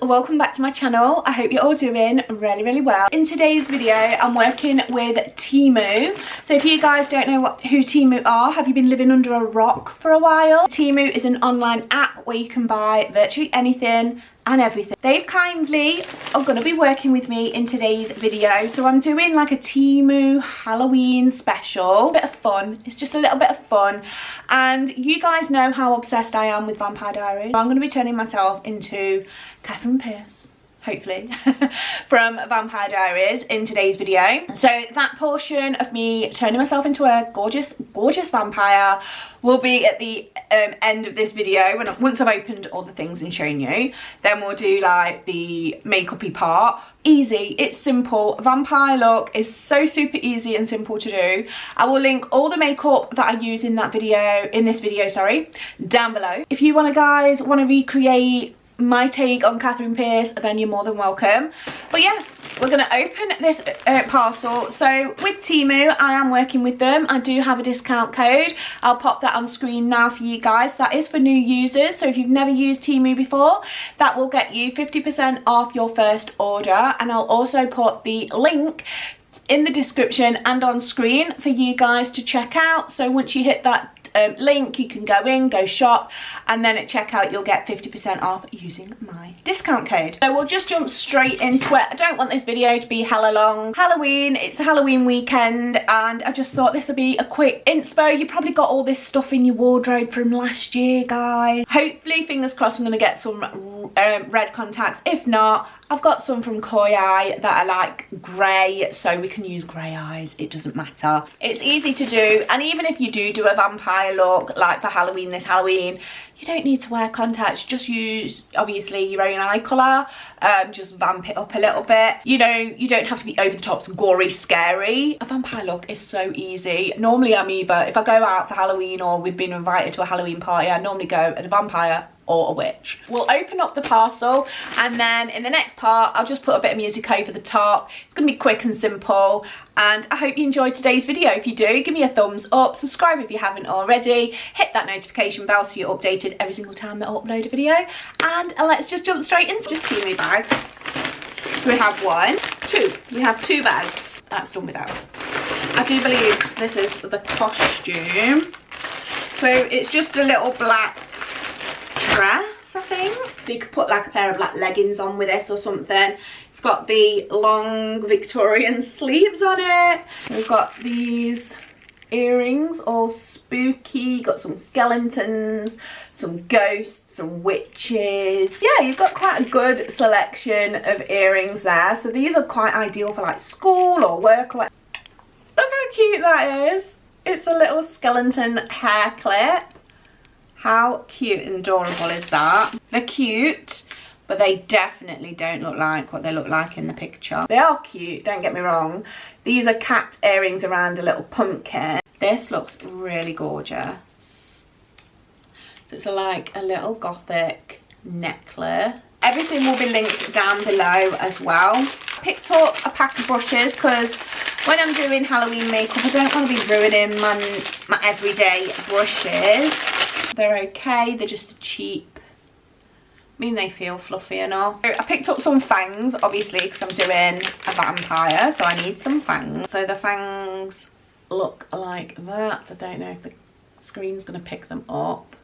welcome back to my channel. I hope you're all doing really well. In today's video I'm working with Temu. So if you guys don't know who Temu are, have you been living under a rock for a while? Temu is an online app where you can buy virtually anything and everything. They've kindly are going to be working with me in today's video. So I'm doing like a Temu Halloween special. Bit of fun. It's just a little bit of fun. And you guys know how obsessed I am with Vampire Diaries. So I'm going to be turning myself into Catherine Pierce, hopefully, from Vampire Diaries in today's video. So that portion of me turning myself into a gorgeous vampire will be at the end of this video. Once I've opened all the things and shown you, then we'll do like the makeup-y part. Easy, it's simple. Vampire look is so super easy and simple to do. I will link all the makeup that I use in this video, sorry, down below. If you guys want to recreate my take on Catherine Pierce, then you're more than welcome. But yeah, we're going to open this parcel. So with Temu, I am working with them. I do have a discount code. I'll pop that on screen now for you guys. That is for new users. So if you've never used Temu before, that will get you 50% off your first order. And I'll also put the link in the description and on screen for you guys to check out. So once you hit that link, you can go shop, and then at checkout you'll get 50% off using my discount code. So we'll just jump straight into it. I don't want this video to be hella long. Halloween, it's a Halloween weekend, and I just thought this would be a quick inspo. You probably got all this stuff in your wardrobe from last year, guys. Hopefully, fingers crossed, I'm going to get some red contacts. If not, I've got some from Koi Eye that are like grey, so we can use grey eyes. It doesn't matter. It's easy to do, and even if you do a vampire look like for Halloween this Halloween, you don't need to wear contacts. Just use obviously your own eye colour. Just vamp it up a little bit. You know, you don't have to be over the top, gory, scary. A vampire look is so easy. Normally I'm either, if I go out for Halloween or we've been invited to a Halloween party, I normally go as a vampire or a witch. We'll open up the parcel, and then in the next part I'll just put a bit of music over the top. It's gonna be quick and simple, and I hope you enjoyed today's video. If you do, give me a thumbs up, subscribe if you haven't already, hit that notification bell so you're updated every single time that I upload a video, and let's just jump straight into just Temu bags. We have we have two bags. That's done without. I do believe this is the costume. So it's just a little black dress, I think. You could put like a pair of black leggings on with this or something. It's got the long Victorian sleeves on it. We've got these earrings, all spooky. Got some skeletons, some ghosts, some witches. Yeah, you've got quite a good selection of earrings there. So these are quite ideal for like school or work. Look how cute that is. It's a little skeleton hair clip. How cute and adorable is that? They're cute, but they definitely don't look like what they look like in the picture. They are cute, don't get me wrong. These are cat earrings around a little pumpkin. This looks really gorgeous. So it's like a little gothic necklace. Everything will be linked down below as well. Picked up a pack of brushes because when I'm doing Halloween makeup, I don't want to be ruining my everyday brushes. They're okay, they're just cheap. I mean, they feel fluffy enough. I picked up some fangs, obviously, because I'm doing a vampire, so I need some fangs. So the fangs look like that. I don't know if the screen's going to pick them up.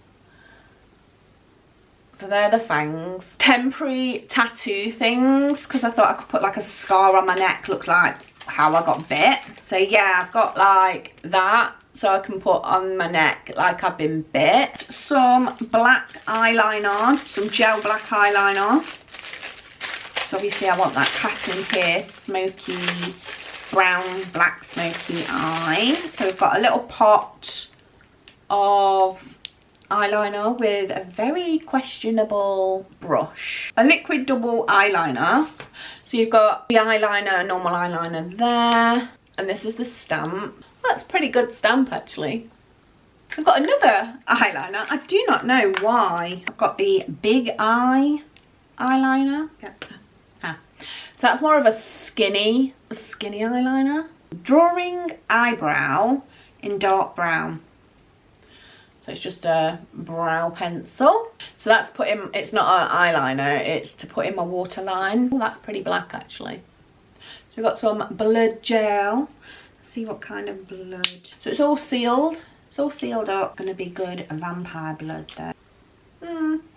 So they're the fangs. Temporary tattoo things, because I thought I could put like a scar on my neck. Looks like how I got bit. So yeah, I've got like that, so I can put on my neck like I've been bit. Some black eyeliner, some gel black eyeliner. So obviously I want that Catherine Pierce smoky brown black smoky eye. So we've got a little pot of eyeliner with a very questionable brush. A liquid double eyeliner. So you've got the eyeliner, normal eyeliner there, and this is the stamp. That's a pretty good stamp actually. I've got another eyeliner. I do not know why. I've got the Big Eye eyeliner. Yep. Ah. So that's more of a skinny eyeliner. Drawing eyebrow in dark brown. So it's just a brow pencil. So that's put in, it's not an eyeliner, it's to put in my waterline. Oh, that's pretty black actually. So we've got some blood gel. Let's see what kind of blood. So it's all sealed. It's all sealed up. Gonna be good vampire blood though.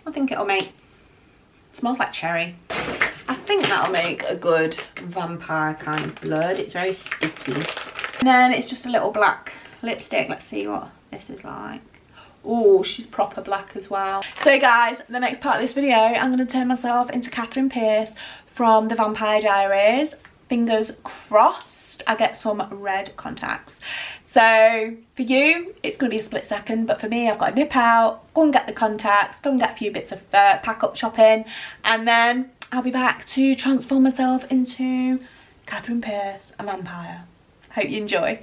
I think it'll make, it smells like cherry. I think that'll make a good vampire kind of blood. It's very sticky. And then it's just a little black lipstick. Let's see what this is like. Oh, she's proper black as well. So guys, the next part of this video, I'm going to turn myself into Catherine Pierce from the Vampire Diaries. Fingers crossed I get some red contacts. So for you, it's going to be a split second, but for me, I've got to nip out, go and get the contacts, go and get a few bits of pack up shopping, and then I'll be back to transform myself into Catherine Pierce, a vampire. Hope you enjoy.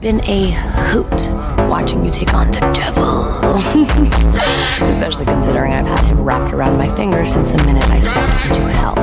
Been a hoot watching you take on the devil. Especially considering I've had him wrapped around my finger since the minute I stepped into hell.